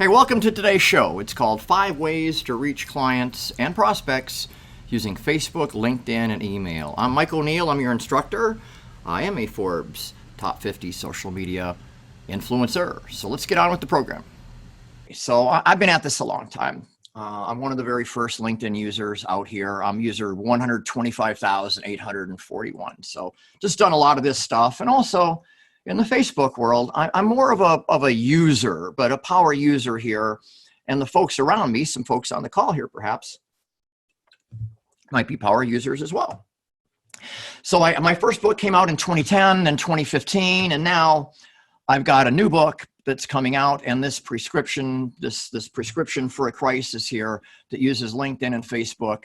Hey, welcome to today's show. It's called 5 Ways to Reach Clients and Prospects Using Facebook, LinkedIn, and Email. I'm Mike O'Neill. I'm your instructor. I am a Forbes Top 50 social media influencer. So let's get on with the program. So I've been at this a long time. I'm one of the very first LinkedIn users out here. I'm user 125,841. So just done a lot of this stuff. And also in the Facebook world, I'm more of a user, but a power user here. And the folks around me, some folks on the call here perhaps, might be power users as well. So my first book came out in 2010, then 2015, and now I've got a new book that's coming out, and this prescription for a crisis here that uses LinkedIn and Facebook.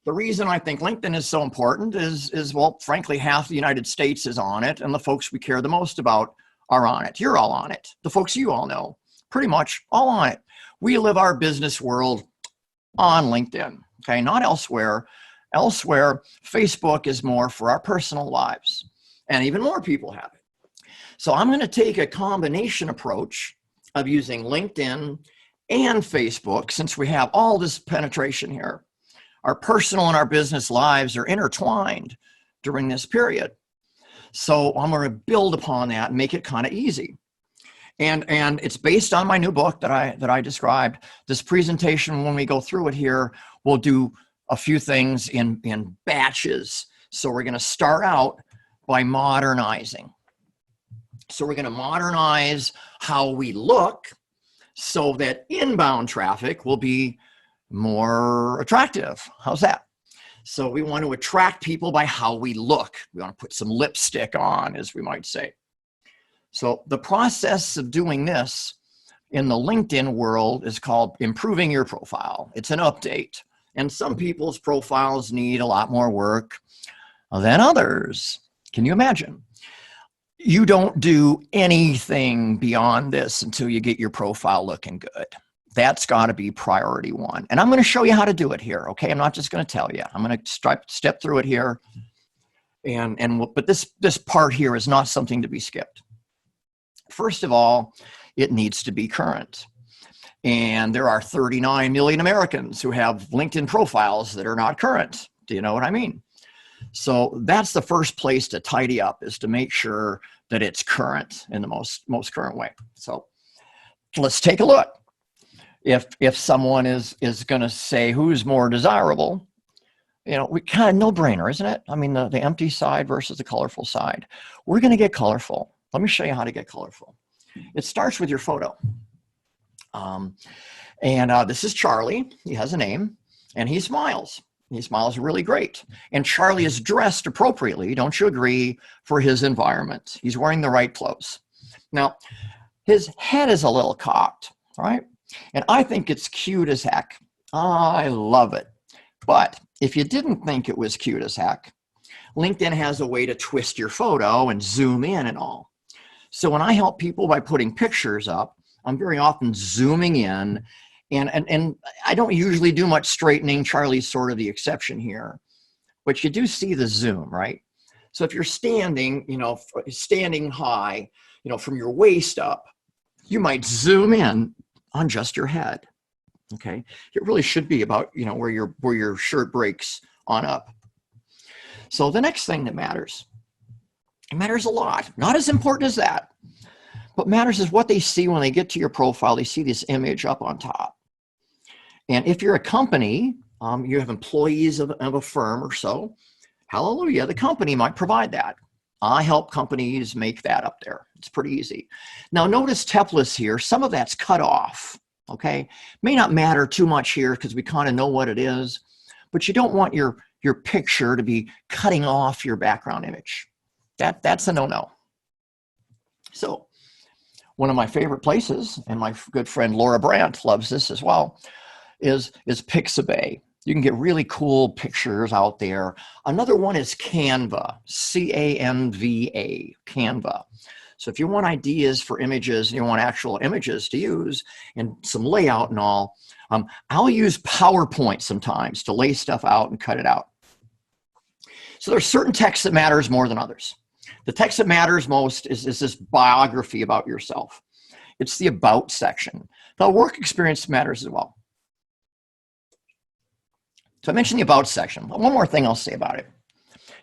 The reason I think LinkedIn is so important is well, frankly, half the United States is on it, and the folks we care the most about are on it. You're all on it. The folks you all know, pretty much all on it. We live our business world on LinkedIn, okay, not elsewhere. Elsewhere, Facebook is more for our personal lives, and even more people have it. So I'm going to take a combination approach of using LinkedIn and Facebook since we have all this penetration here. Our personal and our business lives are intertwined during this period. So I'm going to build upon that and make it kind of easy. And it's based on my new book that I described. This presentation, when we go through it here, we'll do a few things in batches. So we're going to start out by modernizing. So we're going to modernize how we look so that inbound traffic will be more attractive. How's that? So we want to attract people by how we look. We want to put some lipstick on, as we might say. So the process of doing this in the LinkedIn world is called improving your profile. It's an update. And some people's profiles need a lot more work than others. Can you imagine? You don't do anything beyond this until you get your profile looking good. That's got to be priority one. And I'm going to show you how to do it here, okay? I'm not just going to tell you. I'm going to step through it here. But this part here is not something to be skipped. First of all, it needs to be current. And there are 39 million Americans who have LinkedIn profiles that are not current. Do you know what I mean? So that's the first place to tidy up, is to make sure that it's current in the most current way. So let's take a look. If someone is going to say who's more desirable, you know, we kind of no-brainer, isn't it? I mean, the empty side versus the colorful side. We're going to get colorful. Let me show you how to get colorful. It starts with your photo. This is Charlie. He has a name, and he smiles. He smiles really great. And Charlie is dressed appropriately, don't you agree, for his environment. He's wearing the right clothes. Now, his head is a little cocked, all right? And I think it's cute as heck. I love it. But if you didn't think it was cute as heck, LinkedIn has a way to twist your photo and zoom in and all. So when I help people by putting pictures up, I'm very often zooming in. And I don't usually do much straightening. Charlie's sort of the exception here. But you do see the zoom, right? So if you're standing, standing high, from your waist up, you might zoom in on just your head. Okay? It really should be about, where your shirt breaks on up. So the next thing that matters, it matters a lot. Not as important as that. What matters is what they see when they get to your profile. They see this image up on top. And if you're a company, you have employees of a firm or so, hallelujah, the company might provide that. I help companies make that up there. It's pretty easy. Now notice templates here. Some of that's cut off, okay? May not matter too much here because we kind of know what it is, but you don't want your picture to be cutting off your background image. That's a no-no. So one of my favorite places, and my good friend Laura Brandt loves this as well, is Pixabay. You can get really cool pictures out there. Another one is Canva, C-A-N-V-A, Canva. So if you want ideas for images and you want actual images to use and some layout and all, I'll use PowerPoint sometimes to lay stuff out and cut it out. So there's certain text that matters more than others. The text that matters most is this biography about yourself. It's the about section. The work experience matters as well. So I mentioned the about section. One more thing I'll say about it.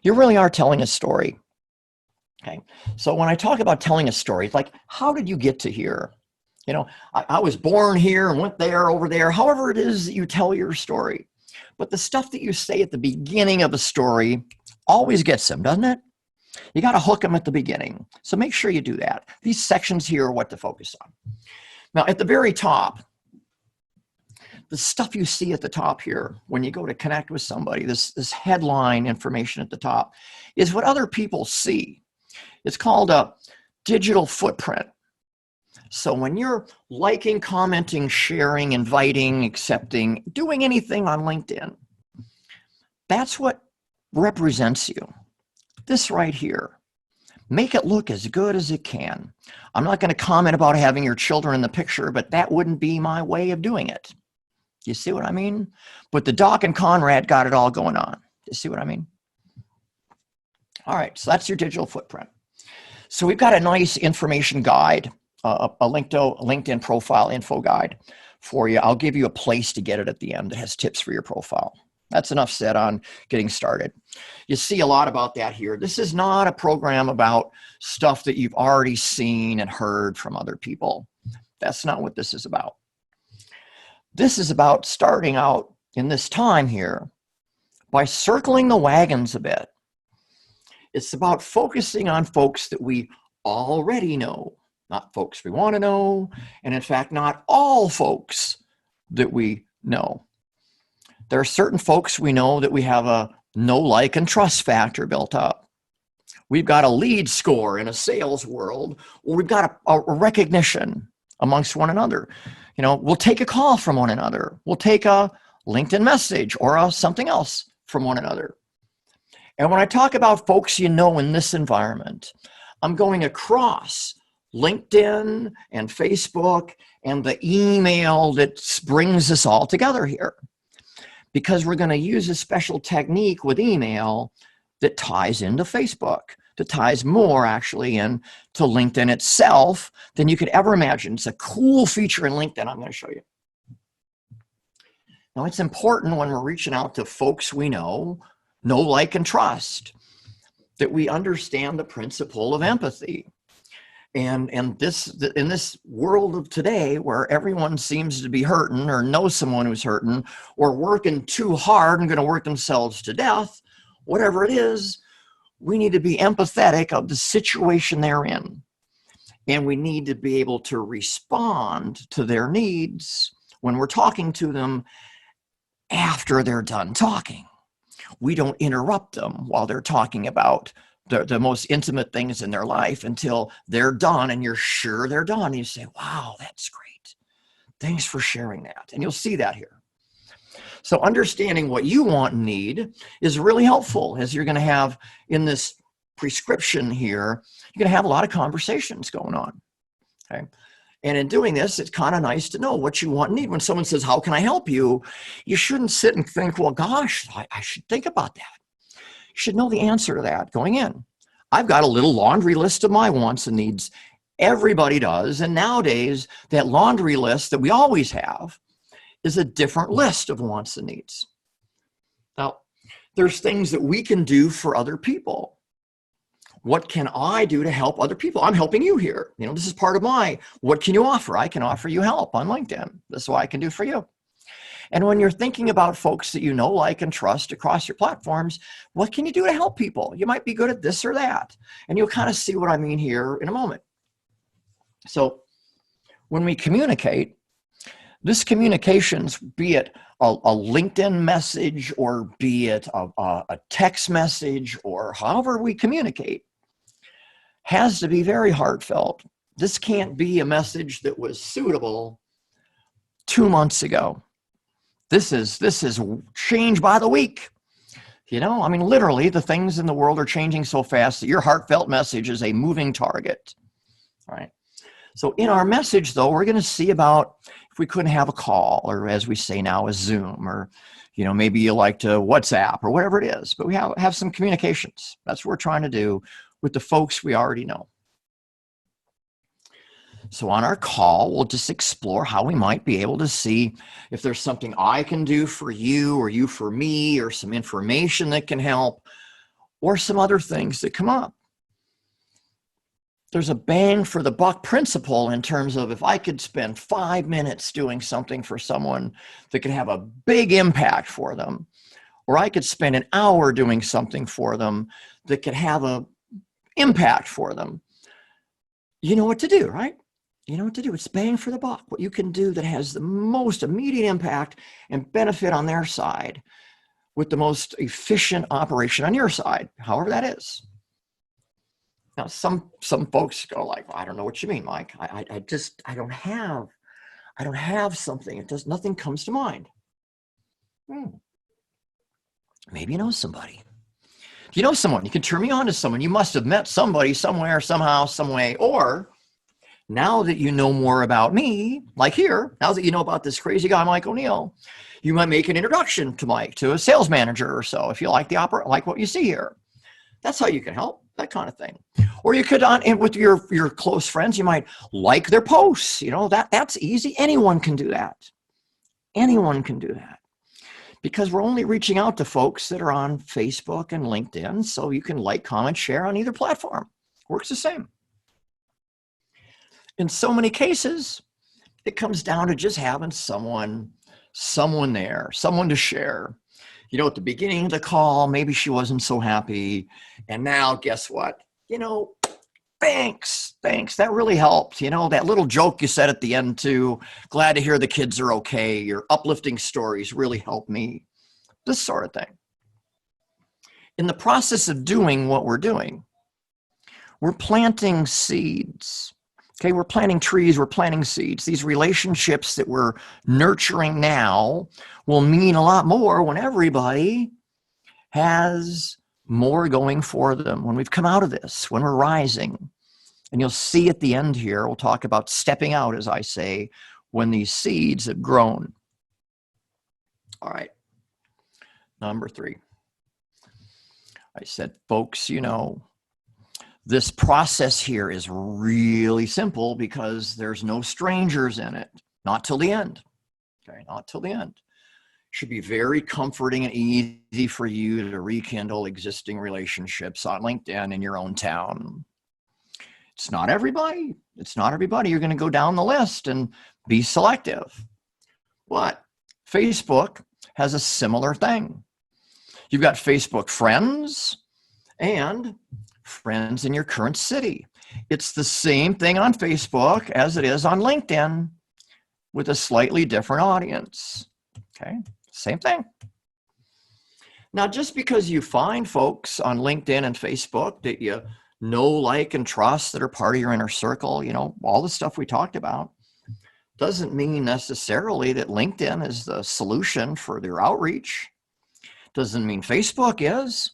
You really are telling a story. Okay. So when I talk about telling a story, it's like, how did you get to here? You know, I was born here and went there, over there, however it is that you tell your story. But the stuff that you say at the beginning of a story always gets them, doesn't it? You got to hook them at the beginning. So make sure you do that. These sections here are what to focus on. Now, at the very top, the stuff you see at the top here, when you go to connect with somebody, this headline information at the top is what other people see. It's called a digital footprint. So when you're liking, commenting, sharing, inviting, accepting, doing anything on LinkedIn, that's what represents you. This right here. Make it look as good as it can. I'm not going to comment about having your children in the picture, but that wouldn't be my way of doing it. You see what I mean? But the Doc and Conrad got it all going on. You see what I mean? All right, so that's your digital footprint. So we've got a nice information guide, a LinkedIn profile info guide for you. I'll give you a place to get it at the end that has tips for your profile. That's enough said on getting started. You see a lot about that here. This is not a program about stuff that you've already seen and heard from other people. That's not what this is about. This is about starting out in this time here by circling the wagons a bit. It's about focusing on folks that we already know, not folks we want to know, and in fact, not all folks that we know. There are certain folks we know that we have a know, like, and trust factor built up. We've got a lead score in a sales world, or we've got a recognition amongst one another. You know, we'll take a call from one another. We'll take a LinkedIn message or something else from one another. And when I talk about folks you know in this environment, I'm going across LinkedIn and Facebook and the email that brings us all together here. Because we're going to use a special technique with email that ties into Facebook, that ties more actually into LinkedIn itself than you could ever imagine. It's a cool feature in LinkedIn I'm going to show you. Now, it's important when we're reaching out to folks we know, like, and trust, that we understand the principle of empathy. And in this world of today where everyone seems to be hurting or knows someone who's hurting or working too hard and going to work themselves to death, whatever it is, we need to be empathetic of the situation they're in. And we need to be able to respond to their needs when we're talking to them after they're done talking. We don't interrupt them while they're talking about the most intimate things in their life until they're done and you're sure they're done. You say, wow, that's great. Thanks for sharing that. And you'll see that here. So understanding what you want and need is really helpful, as you're going to have in this prescription here. You're going to have a lot of conversations going on. Okay. And in doing this, it's kind of nice to know what you want and need. When someone says, how can I help you? You shouldn't sit and think, well, gosh, I should think about that. You should know the answer to that going in. I've got a little laundry list of my wants and needs. Everybody does. And nowadays, that laundry list that we always have is a different list of wants and needs. Now, there's things that we can do for other people. What can I do to help other people? I'm helping you here. You know, this is part of what can you offer? I can offer you help on LinkedIn. This is what I can do for you. And when you're thinking about folks that you know, like, and trust across your platforms, what can you do to help people? You might be good at this or that. And you'll kind of see what I mean here in a moment. So when we communicate, this communications, be it a LinkedIn message or be it a text message or however we communicate, has to be very heartfelt. This can't be a message that was suitable 2 months ago. This is changed by the week. You know, I mean, literally the things in the world are changing so fast that your heartfelt message is a moving target. All right. So in our message, though, we're going to see about if we couldn't have a call, or as we say now, a Zoom, or, you know, maybe you like to WhatsApp or whatever it is, but we have some communications. That's what we're trying to do with the folks we already know. So on our call, we'll just explore how we might be able to see if there's something I can do for you or you for me, or some information that can help, or some other things that come up. There's a bang for the buck principle in terms of if I could spend 5 minutes doing something for someone that could have a big impact for them, or I could spend an hour doing something for them that could have an impact for them. You know what to do, right? You know what to do. It's bang for the buck. What you can do that has the most immediate impact and benefit on their side with the most efficient operation on your side, however that is. Now, some folks go like, well, I don't know what you mean, Mike. I don't have something. Nothing comes to mind. Maybe you know somebody. If you know someone, you can turn me on to someone. You must have met somebody somewhere, somehow, some way, or now that you know more about me, like here, now that you know about this crazy guy, Mike O'Neill, you might make an introduction to Mike, to a sales manager or so, if you like like what you see here. That's how you can help, that kind of thing. Or you could, with your close friends, you might like their posts. You know, that's easy. Anyone can do that. Anyone can do that. Because we're only reaching out to folks that are on Facebook and LinkedIn, so you can like, comment, share on either platform. Works the same. In so many cases, it comes down to just having someone there, someone to share. You know, at the beginning of the call, maybe she wasn't so happy. And now, guess what? You know, thanks. That really helped. You know, that little joke you said at the end too, glad to hear the kids are okay. Your uplifting stories really helped me. This sort of thing. In the process of doing what we're doing, we're planting seeds. Okay, we're planting trees, we're planting seeds. These relationships that we're nurturing now will mean a lot more when everybody has more going for them, when we've come out of this, when we're rising. And you'll see at the end here, we'll talk about stepping out, as I say, when these seeds have grown. All right, number 3. I said, folks, you know, this process here is really simple because there's no strangers in it, not till the end. Okay, not till the end. Should be very comforting and easy for you to rekindle existing relationships on LinkedIn in your own town. It's not everybody. It's not everybody. You're going to go down the list and be selective. But Facebook has a similar thing. You've got Facebook friends and friends in your current city. It's the same thing on Facebook as it is on LinkedIn with a slightly different audience. Okay, same thing. Now, just because you find folks on LinkedIn and Facebook that you know, like, and trust that are part of your inner circle, you know, all the stuff we talked about, doesn't mean necessarily that LinkedIn is the solution for their outreach. Doesn't mean Facebook is.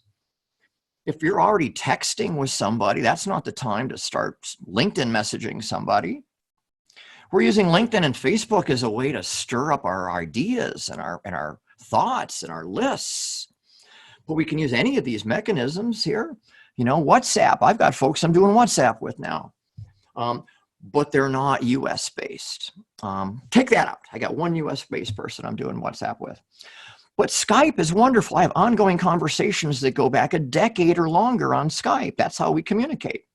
If you're already texting with somebody, that's not the time to start LinkedIn messaging somebody. We're using LinkedIn and Facebook as a way to stir up our ideas and our thoughts and our lists. But we can use any of these mechanisms here. You know, WhatsApp. I've got folks I'm doing WhatsApp with now, but they're not US based. Take that out. I got one US based person I'm doing WhatsApp with. But Skype is wonderful. I have ongoing conversations that go back a decade or longer on Skype. That's how we communicate.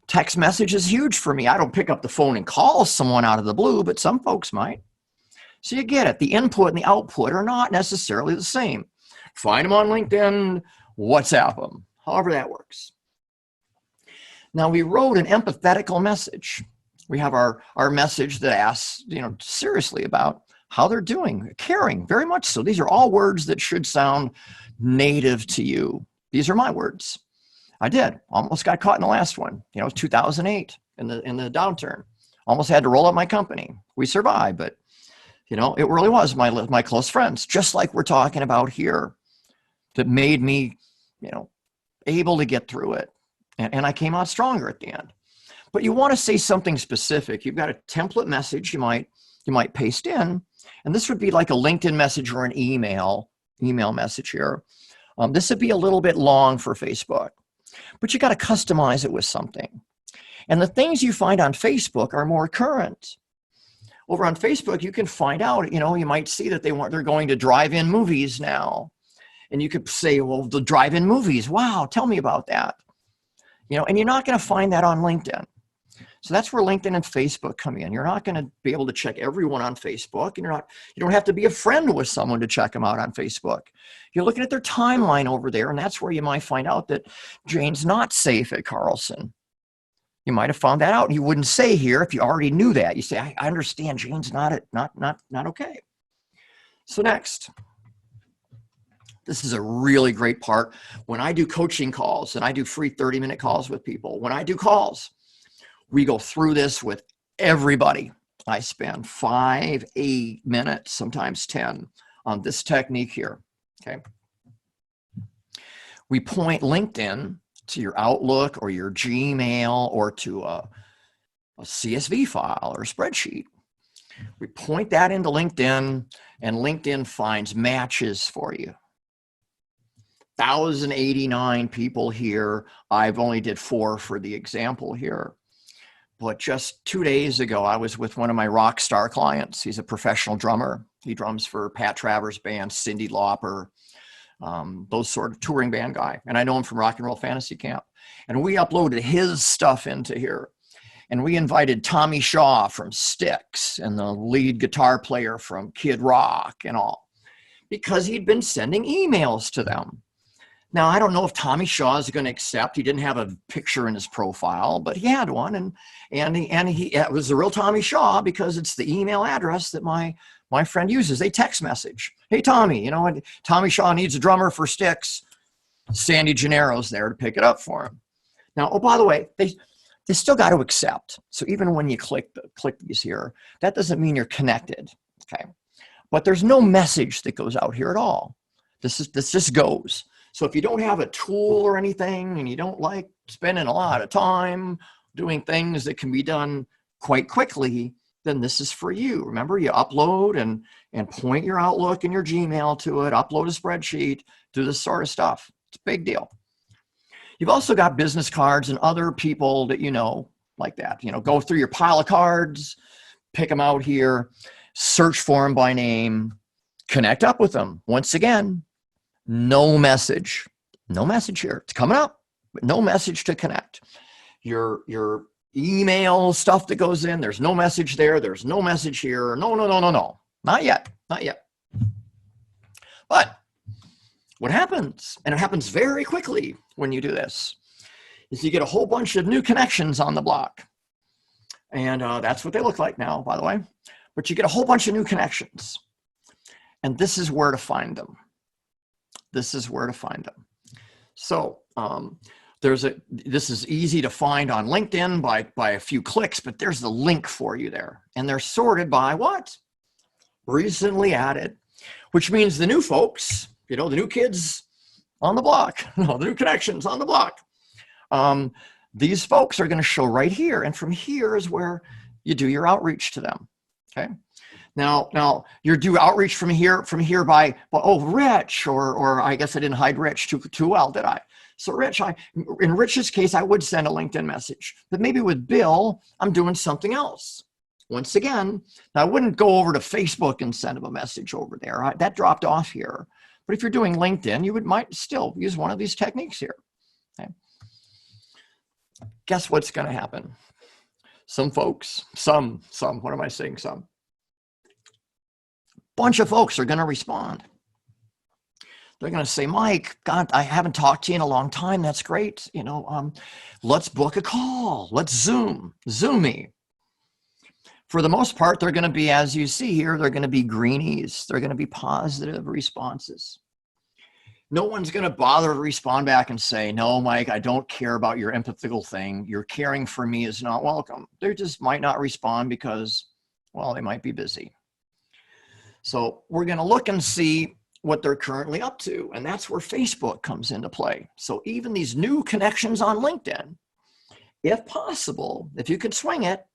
Text message is huge for me. I don't pick up the phone and call someone out of the blue, but some folks might. So you get it. The input and the output are not necessarily the same. Find them on LinkedIn, WhatsApp them, however that works. Now, we wrote an empathetical message. We have our message that asks, you know, seriously about how they're doing, caring, very much so. These are all words that should sound native to you. These are my words. I did. Almost got caught in the last one. You know, it was 2008 in the downturn. Almost had to roll up my company. We survived, but you know, it really was my close friends, just like we're talking about here, that made me, you know, able to get through it. And I came out stronger at the end. But you want to say something specific. You've got a template message you might paste in. And this would be like a LinkedIn message or an email message here. This would be a little bit long for Facebook, but you got to customize it with something. And the things you find on Facebook are more current. Over on Facebook, you can find out, you might see that they're going to drive-in movies now. And you could say, well, the drive-in movies, wow, tell me about that. And you're not going to find that on LinkedIn. So that's where LinkedIn and Facebook come in. You're not going to be able to check everyone on Facebook, and you don't have to be a friend with someone to check them out on Facebook. You're looking at their timeline over there, and that's where you might find out that Jane's not safe at Carlson. You might have found that out, and you wouldn't say here if you already knew that. You say, I understand Jane's not okay. So next, this is a really great part. When I do coaching calls, and I do free 30-minute calls with people, when I do calls, we go through this with everybody. I spend 5, 8 minutes, sometimes 10, on this technique here, okay? We point LinkedIn to your Outlook or your Gmail or to a CSV file or a spreadsheet. We point that into LinkedIn, and LinkedIn finds matches for you. 1,089 people here. I've only did 4 for the example here. But just 2 days ago, I was with one of my rock star clients. He's a professional drummer. He drums for Pat Travers' band, Cyndi Lauper, those sort of touring band guy. And I know him from Rock and Roll Fantasy Camp. And we uploaded his stuff into here. And we invited Tommy Shaw from Styx and the lead guitar player from Kid Rock and all, because he'd been sending emails to them. Now, I don't know if Tommy Shaw is going to accept. He didn't have a picture in his profile, but he had one, and it was the real Tommy Shaw because it's the email address that my friend uses. They text message, hey, Tommy, Tommy Shaw needs a drummer for Styx. Sandy Gennaro's there to pick it up for him. Now, oh, by the way, they still got to accept. So even when you click these here, that doesn't mean you're connected, okay? But there's no message that goes out here at all. This just goes. So if you don't have a tool or anything, and you don't like spending a lot of time doing things that can be done quite quickly, then this is for you. Remember, you upload and point your Outlook and your Gmail to it, upload a spreadsheet, do this sort of stuff. It's a big deal. You've also got business cards and other people that like that. Go through your pile of cards, pick them out here, search for them by name, connect up with them. Once again, no message here. It's coming up, but no message to connect. Your email stuff that goes in, there's no message there. There's no message here. No. Not yet. But what happens, and it happens very quickly when you do this, is you get a whole bunch of new connections on the block. And that's what they look like now, by the way. But you get a whole bunch of new connections. And this is where to find them. So this is easy to find on LinkedIn by a few clicks, but there's the link for you there. And they're sorted by what? Recently added, which means the new folks, the new kids on the block, the new connections on the block. These folks are going to show right here. And from here is where you do your outreach to them. Okay. Now you do outreach from here by, Rich, or I guess I didn't hide Rich too well, did I? So Rich, in Rich's case, I would send a LinkedIn message, but maybe with Bill, I'm doing something else. Once again, I wouldn't go over to Facebook and send him a message over there. That dropped off here. But if you're doing LinkedIn, you might still use one of these techniques here. Okay. Guess what's going to happen? Some folks, what am I saying? Some bunch of folks are going to respond. They're going to say, Mike, God, I haven't talked to you in a long time. That's great. Let's book a call. Let's Zoom me. For the most part, they're going to be, as you see here, they're going to be greenies. They're going to be positive responses. No one's going to bother to respond back and say, no, Mike, I don't care about your empathical thing. Your caring for me is not welcome. They just might not respond because, well, they might be busy. So we're going to look and see what they're currently up to. And that's where Facebook comes into play. So even these new connections on LinkedIn, if possible, if you could swing it,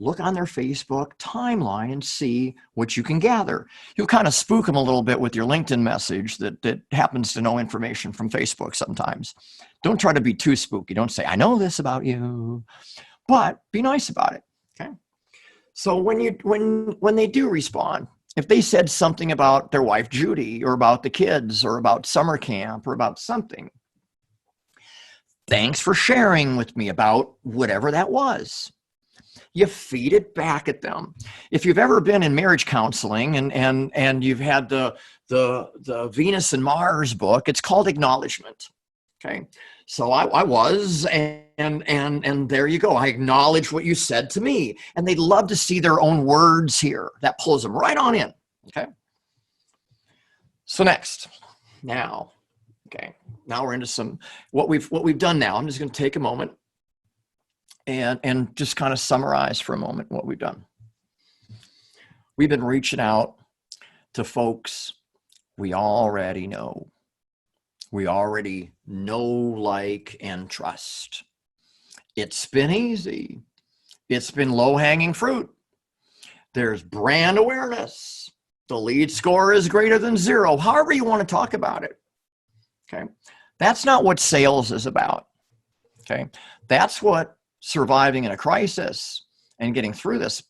look on their Facebook timeline and see what you can gather. You'll kind of spook them a little bit with your LinkedIn message that happens to know information from Facebook sometimes. Don't try to be too spooky. Don't say, I know this about you. but be nice about it. Okay. So when they do respond, if they said something about their wife, Judy, or about the kids, or about summer camp, or about something, thanks for sharing with me about whatever that was. You feed it back at them. If you've ever been in marriage counseling and you've had the Venus and Mars book, it's called acknowledgement. Okay. So I was, and there you go. I acknowledge what you said to me, and they'd love to see their own words here. That pulls them right on in. Okay. So next, now, okay, now we're into some, what we've done now. I'm just going to take a moment and just kind of summarize for a moment what we've done. We've been reaching out to folks we already know. We already know, like, and trust. It's been easy. It's been low-hanging fruit. There's brand awareness. The lead score is greater than 0. However you want to talk about it. Okay. That's not what sales is about. Okay. That's what surviving in a crisis and getting through this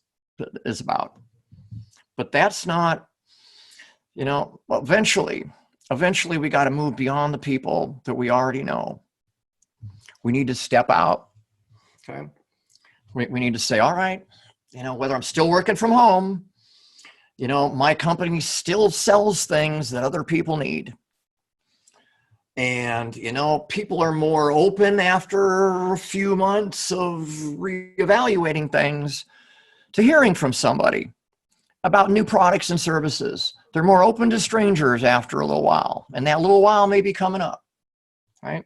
is about. But that's not, eventually we got to move beyond the people that we already know. We need to step out. Okay. We need to say, all right, whether I'm still working from home, my company still sells things that other people need. And, people are more open after a few months of reevaluating things to hearing from somebody about new products and services. They're more open to strangers after a little while, and that little while may be coming up, right?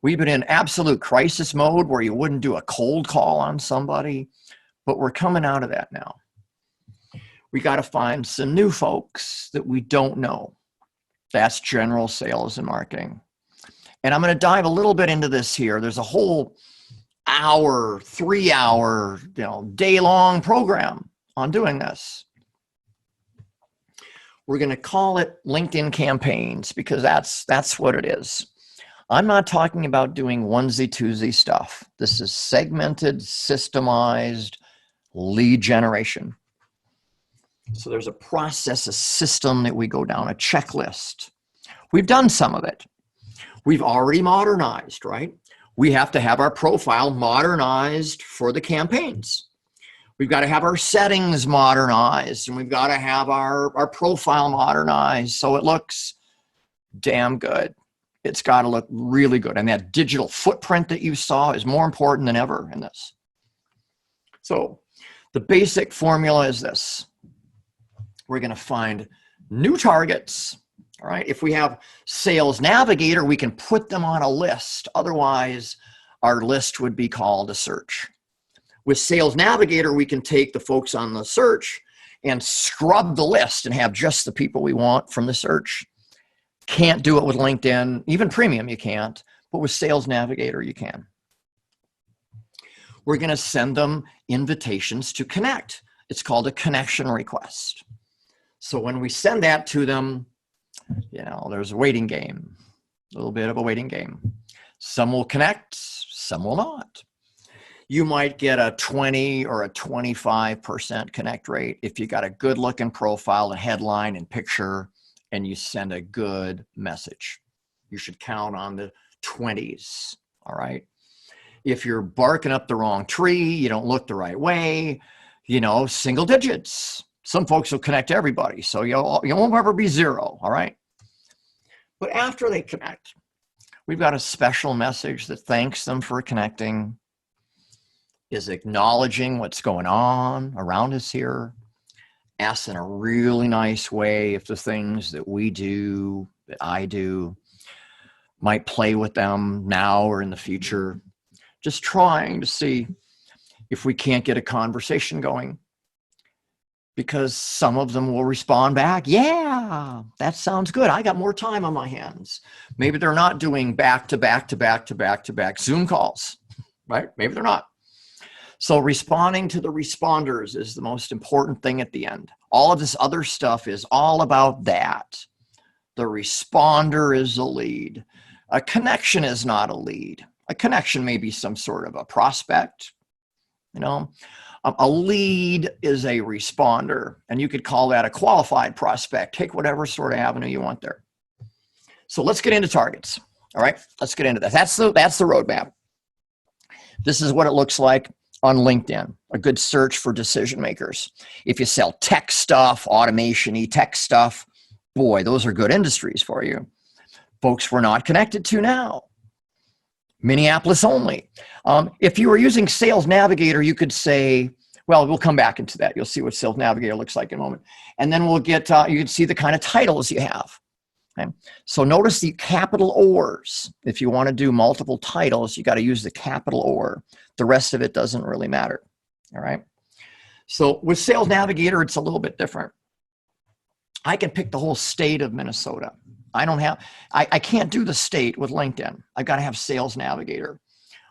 We've been in absolute crisis mode where you wouldn't do a cold call on somebody, but we're coming out of that now. We got to find some new folks that we don't know. That's general sales and marketing. And I'm going to dive a little bit into this here. There's a whole 3-hour, day-long program on doing this. We're going to call it LinkedIn campaigns because that's what it is. I'm not talking about doing onesie-twosie stuff. This is segmented, systemized lead generation. So there's a process, a system that we go down, a checklist. We've done some of it. We've already modernized, right? We have to have our profile modernized for the campaigns. We've got to have our settings modernized, and we've got to have our profile modernized so it looks damn good. It's got to look really good. And that digital footprint that you saw is more important than ever in this. So the basic formula is this. We're going to find new targets. All right. If we have Sales Navigator, we can put them on a list. Otherwise, our list would be called a search. With Sales Navigator, we can take the folks on the search and scrub the list and have just the people we want from the search. Can't do it with LinkedIn. Even premium, you can't. But with Sales Navigator, you can. We're going to send them invitations to connect. It's called a connection request. So when we send that to them, there's a waiting game, a little bit of a waiting game. Some will connect, some will not. You might get a 20 or a 25% connect rate if you got a good looking profile, a headline and picture, and you send a good message. You should count on the 20s, all right? If you're barking up the wrong tree, you don't look the right way, single digits. Some folks will connect everybody, so you won't ever be 0, all right? But after they connect, we've got a special message that thanks them for connecting, is acknowledging what's going on around us here, asks in a really nice way if the things that we do, that I do, might play with them now or in the future. Just trying to see if we can't get a conversation going. Because some of them will respond back, yeah, that sounds good. I got more time on my hands. Maybe they're not doing back-to-back Zoom calls, right? Maybe they're not. So responding to the responders is the most important thing at the end. All of this other stuff is all about that. The responder is a lead. A connection is not a lead. A connection may be some sort of a prospect. You know, a lead is a responder, and you could call that a qualified prospect. Take whatever sort of avenue you want there. So let's get into targets. All right, let's get into that. That's the roadmap. This is what it looks like on LinkedIn, a good search for decision makers. If you sell tech stuff, automation-y tech stuff, boy, those are good industries for you. Folks we're not connected to now. Minneapolis only. If you were using Sales Navigator, you could say, well, we'll come back into that. You'll see what Sales Navigator looks like in a moment. And then we'll get, you can see the kind of titles you have. Okay. So notice the capital O's. If you want to do multiple titles, you got to use the capital O. The rest of it doesn't really matter. All right. So with Sales Navigator, it's a little bit different. I can pick the whole state of Minnesota. I can't do the state with LinkedIn. I've got to have Sales Navigator.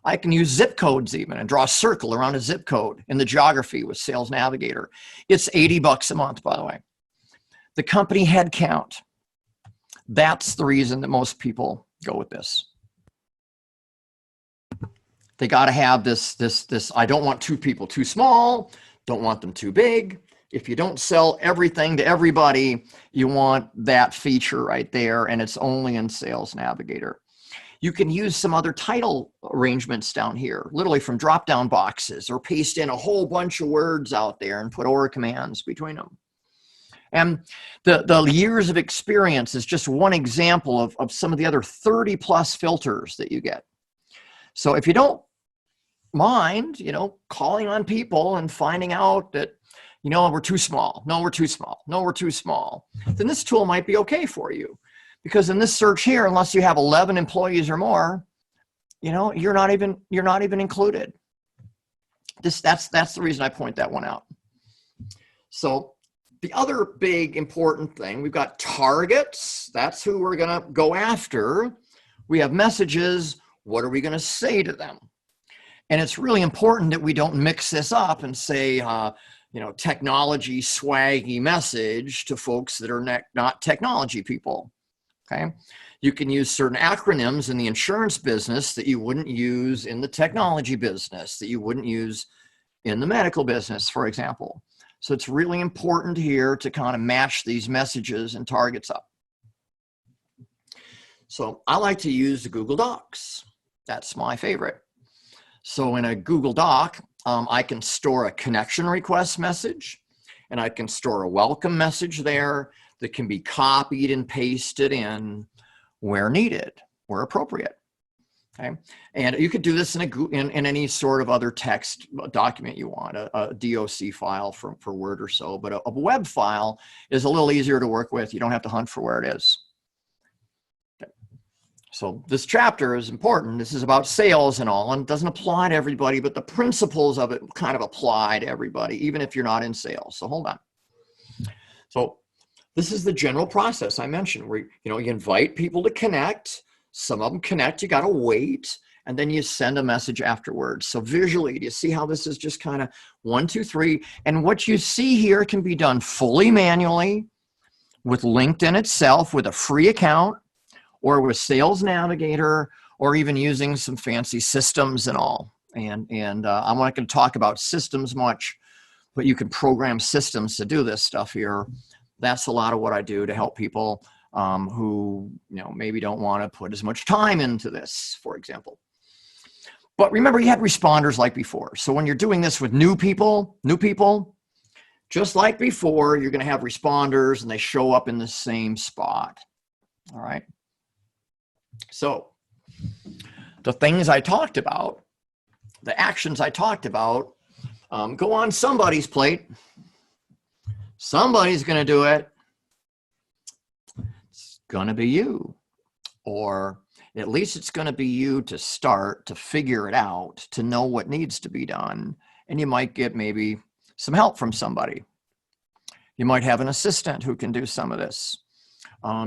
I can use zip codes even and draw a circle around a zip code in the geography with Sales Navigator. It's $80 a month, by the way. The company head count. That's the reason that most people go with this. They got to have this, I don't want two people too small, don't want them too big. If you don't sell everything to everybody, you want that feature right there, and it's only in Sales Navigator. You can use some other title arrangements down here, literally from drop-down boxes, or paste in a whole bunch of words out there and put OR commands between them. And the years of experience is just one example of some of the other 30+ filters that you get. So if you don't mind, calling on people and finding out that, we're too small. No, we're too small. No, we're too small. Then this tool might be okay for you. Because in this search here, unless you have 11 employees or more, you're not even included. That's the reason I point that one out. So the other big important thing, we've got targets. That's who we're going to go after. We have messages. What are we going to say to them? And it's really important that we don't mix this up and say, technology swaggy message to folks that are not technology people. Okay. You can use certain acronyms in the insurance business that you wouldn't use in the technology business, that you wouldn't use in the medical business, for example. So it's really important here to kind of match these messages and targets up. So I like to use the Google Docs. That's my favorite. So in a Google Doc, I can store a connection request message, and I can store a welcome message there that can be copied and pasted in where needed, where appropriate. Okay, and you could do this in any sort of other text document you want, a DOC file for Word or so, but a web file is a little easier to work with. You don't have to hunt for where it is. Okay. So this chapter is important. This is about sales and all, and it doesn't apply to everybody, but the principles of it kind of apply to everybody, even if you're not in sales. So hold on. So this is the general process I mentioned, where you invite people to connect. Some of them connect, you got to wait, and then you send a message afterwards. So visually, do you see how this is just kind of 1, 2, 3? And what you see here can be done fully manually with LinkedIn itself, with a free account, or with Sales Navigator, or even using some fancy systems and all. And I'm not going to talk about systems much, but you can program systems to do this stuff here. That's a lot of what I do to help people who maybe don't want to put as much time into this, for example. But remember, you had responders like before. So when you're doing this with new people, just like before, you're going to have responders, and they show up in the same spot. All right. So the things I talked about, the actions I talked about, go on somebody's plate. Somebody's going to do it. It's going to be you. Or at least it's going to be you to start, to figure it out, to know what needs to be done. And you might get maybe some help from somebody. You might have an assistant who can do some of this.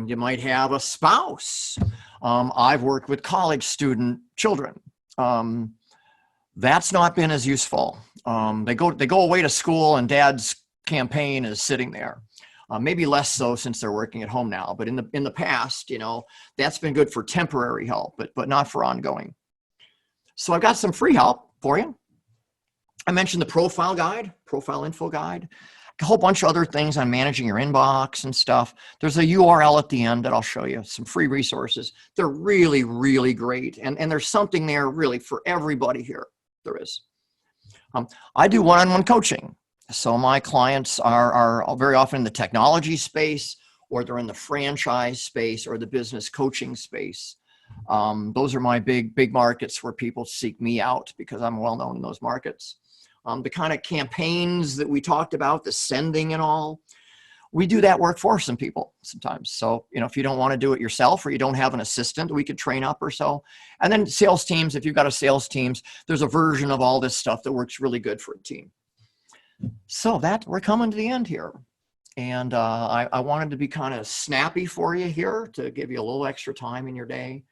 You might have a spouse. I've worked with college student children. That's not been as useful. They go away to school, and dad's campaign is sitting there. Maybe less so since they're working at home now, but in the past, that's been good for temporary help, but not for ongoing. So I've got some free help for you. I mentioned the profile guide, profile info guide, a whole bunch of other things on managing your inbox and stuff. There's a URL at the end that I'll show you, some free resources. They're really, really great. And there's something there really for everybody here. There is. I do one-on-one coaching. So my clients are very often in the technology space, or they're in the franchise space or the business coaching space. Those are my big markets where people seek me out because I'm well known in those markets. The kind of campaigns that we talked about, the sending and all, we do that work for some people sometimes. So, you know, if you don't want to do it yourself or you don't have an assistant, we could train up or so. And then sales teams, if you've got a sales teams, there's a version of all this stuff that works really good for a team. So we're coming to the end here. And I wanted to be kind of snappy for you here to give you a little extra time in your day.